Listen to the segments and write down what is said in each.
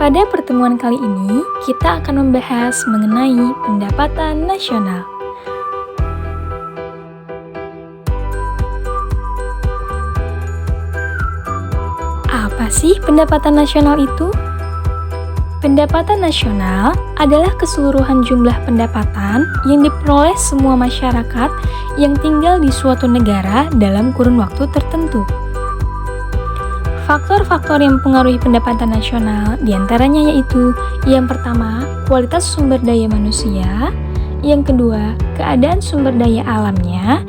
Pada pertemuan kali ini, kita akan membahas mengenai pendapatan nasional. Apa sih pendapatan nasional itu? Pendapatan nasional adalah keseluruhan jumlah pendapatan yang diperoleh semua masyarakat yang tinggal di suatu negara dalam kurun waktu tertentu. Faktor-faktor yang mempengaruhi pendapatan nasional diantaranya yaitu yang pertama, kualitas sumber daya manusia, yang kedua, keadaan sumber daya alamnya,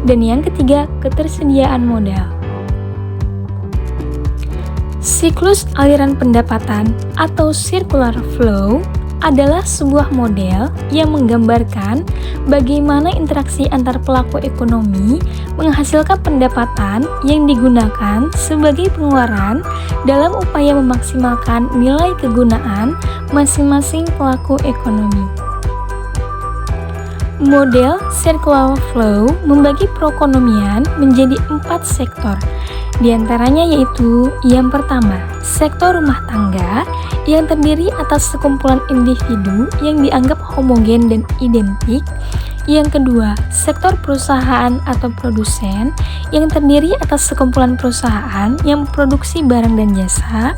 dan yang ketiga, ketersediaan modal. Siklus aliran pendapatan atau circular flow adalah sebuah model yang menggambarkan bagaimana interaksi antar pelaku ekonomi menghasilkan pendapatan yang digunakan sebagai pengeluaran dalam upaya memaksimalkan nilai kegunaan masing-masing pelaku ekonomi. Model circular flow membagi perekonomian menjadi 4 sektor. Di antaranya yaitu yang pertama, sektor rumah tangga yang terdiri atas sekumpulan individu yang dianggap homogen dan identik. Yang kedua, sektor perusahaan atau produsen yang terdiri atas sekumpulan perusahaan yang memproduksi barang dan jasa.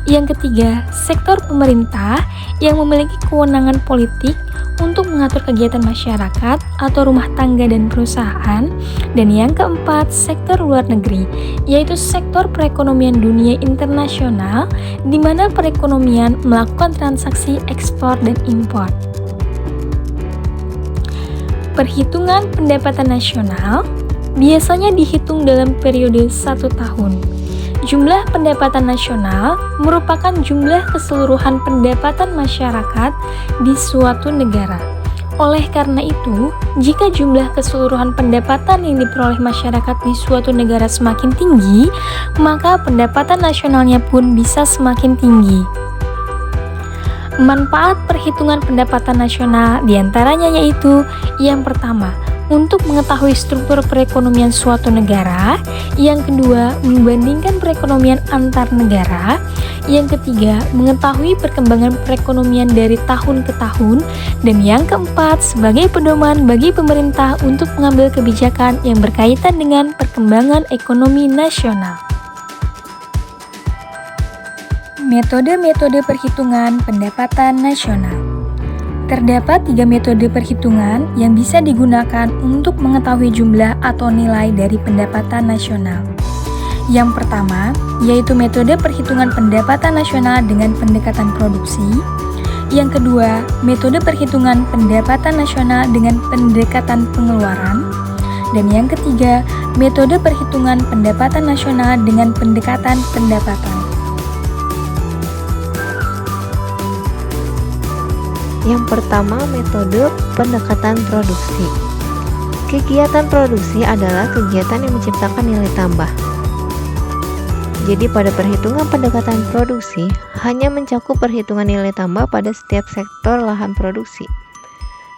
Yang ketiga, sektor pemerintah yang memiliki kewenangan politik untuk mengatur kegiatan masyarakat atau rumah tangga dan perusahaan. Dan yang keempat, sektor luar negeri, yaitu sektor perekonomian dunia internasional di mana perekonomian melakukan transaksi ekspor dan impor. Perhitungan pendapatan nasional biasanya dihitung dalam periode 1 tahun. Jumlah pendapatan nasional merupakan jumlah keseluruhan pendapatan masyarakat di suatu negara. Oleh karena itu, jika jumlah keseluruhan pendapatan yang diperoleh masyarakat di suatu negara semakin tinggi, maka pendapatan nasionalnya pun bisa semakin tinggi. Manfaat perhitungan pendapatan nasional diantaranya yaitu yang pertama, untuk mengetahui struktur perekonomian suatu negara, yang kedua, membandingkan perekonomian antar negara, yang ketiga, mengetahui perkembangan perekonomian dari tahun ke tahun, dan yang keempat, sebagai pedoman bagi pemerintah untuk mengambil kebijakan yang berkaitan dengan perkembangan ekonomi nasional. Metode-metode perhitungan pendapatan nasional. Terdapat 3 metode perhitungan yang bisa digunakan untuk mengetahui jumlah atau nilai dari pendapatan nasional. Yang pertama, yaitu metode perhitungan pendapatan nasional dengan pendekatan produksi. Yang kedua, metode perhitungan pendapatan nasional dengan pendekatan pengeluaran. Dan yang ketiga, metode perhitungan pendapatan nasional dengan pendekatan pendapatan. Yang pertama, metode pendekatan produksi. Kegiatan produksi adalah kegiatan yang menciptakan nilai tambah. Jadi pada perhitungan pendekatan produksi hanya mencakup perhitungan nilai tambah pada setiap sektor lahan produksi.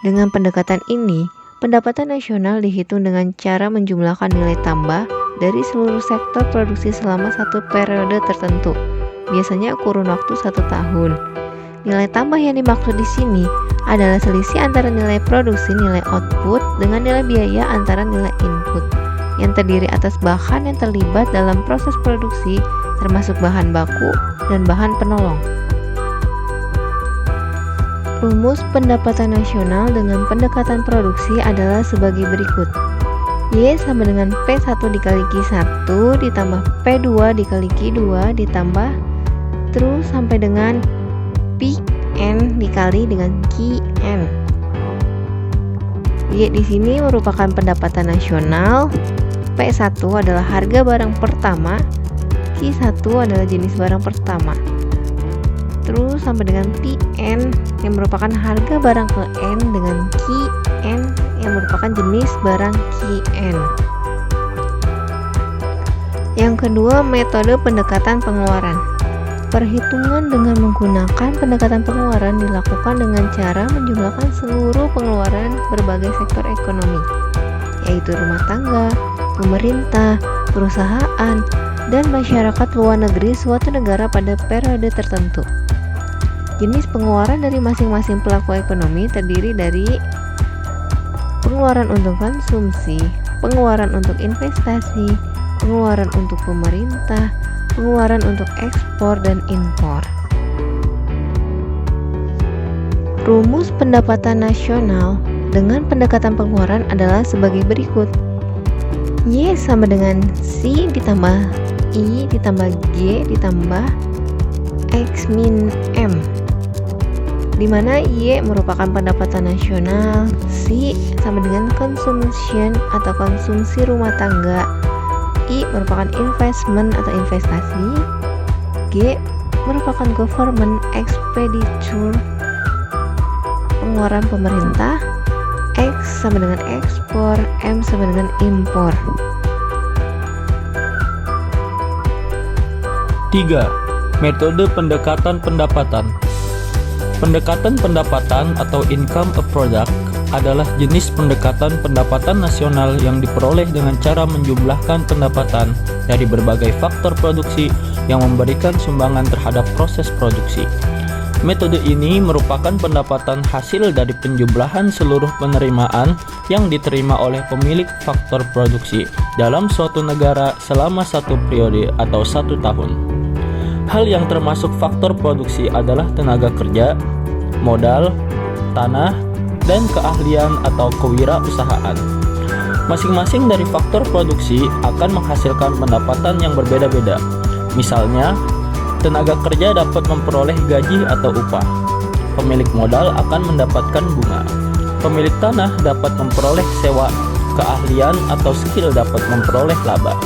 Dengan pendekatan ini, pendapatan nasional dihitung dengan cara menjumlahkan nilai tambah dari seluruh sektor produksi selama satu periode tertentu, biasanya kurun waktu 1 tahun. Nilai tambah yang dimaksud di sini adalah selisih antara nilai produksi nilai output dengan nilai biaya antara nilai input yang terdiri atas bahan yang terlibat dalam proses produksi termasuk bahan baku dan bahan penolong. Rumus pendapatan nasional dengan pendekatan produksi adalah sebagai berikut. Y sama dengan P1 dikali Q1 ditambah P2 dikali Q2 ditambah terus sampai dengan Pn dikali dengan Qn. Y di sini merupakan pendapatan nasional, P1 adalah harga barang pertama, Q1 adalah jenis barang pertama. Terus sampai dengan Pn yang merupakan harga barang ke N dengan Qn yang merupakan jenis barang Qn. Yang kedua, metode pendekatan pengeluaran. Perhitungan dengan menggunakan pendekatan pengeluaran dilakukan dengan cara menjumlahkan seluruh pengeluaran berbagai sektor ekonomi, yaitu rumah tangga, pemerintah, perusahaan, dan masyarakat luar negeri suatu negara pada periode tertentu. Jenis pengeluaran dari masing-masing pelaku ekonomi terdiri dari pengeluaran untuk konsumsi, pengeluaran untuk investasi, pengeluaran untuk pemerintah, pengeluaran untuk ekspor dan impor. Rumus pendapatan nasional dengan pendekatan pengeluaran adalah sebagai berikut. Y sama dengan C ditambah I ditambah G ditambah X min M, di mana Y merupakan pendapatan nasional, C sama dengan consumption atau konsumsi rumah tangga, I merupakan investment atau investasi, G merupakan government expenditure pengeluaran pemerintah, X sama dengan ekspor, M sama dengan impor. 3. Metode pendekatan pendapatan. Pendekatan pendapatan atau income a product adalah jenis pendekatan pendapatan nasional yang diperoleh dengan cara menjumlahkan pendapatan dari berbagai faktor produksi yang memberikan sumbangan terhadap proses produksi. Metode ini merupakan pendapatan hasil dari penjumlahan seluruh penerimaan yang diterima oleh pemilik faktor produksi dalam suatu negara selama satu periode atau 1 tahun. Hal yang termasuk faktor produksi adalah tenaga kerja, modal, tanah, dan keahlian atau kewirausahaan. Masing-masing dari faktor produksi akan menghasilkan pendapatan yang berbeda-beda. Misalnya, tenaga kerja dapat memperoleh gaji atau upah. Pemilik modal akan mendapatkan bunga. Pemilik tanah dapat memperoleh sewa. Keahlian atau skill dapat memperoleh laba.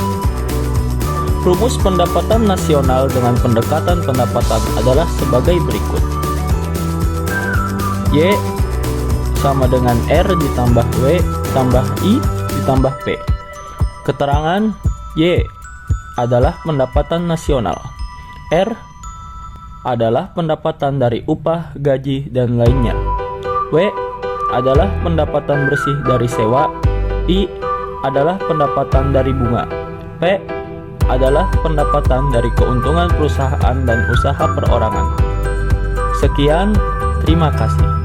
Rumus pendapatan nasional dengan pendekatan pendapatan adalah sebagai berikut. Y sama dengan R ditambah W tambah I ditambah P. Keterangan Y adalah pendapatan nasional. R adalah pendapatan dari upah, gaji, dan lainnya. W adalah pendapatan bersih dari sewa. I adalah pendapatan dari bunga. P adalah pendapatan dari keuntungan perusahaan dan usaha perorangan. Sekian, terima kasih.